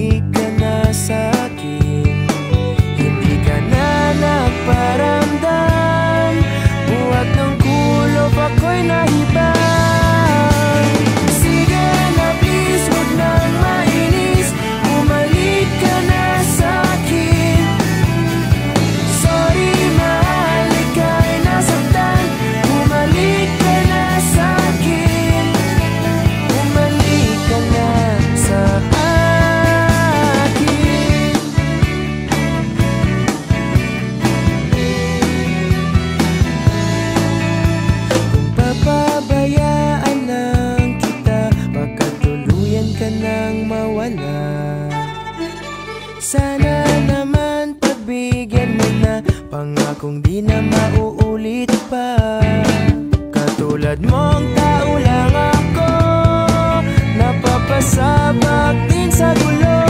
bumalik ka na sa'kin. Hindi ka na nagparamdam, buhat ng kulob ako'y nahibang. Sige na please, huwag nang mainis, bumalik ka na sa'kin. Sorry mahal, ika'y nasaktan, bumalik ka na sa'kin. Bumalik ka na sa akin. Kung papabayaan lang kita, baka tuluyan ka nang mawala. Sana naman pagbigyan mo na, pangakong di na mauulit pa. Katulad mong tao lang ako, napapasabak din sa gulo.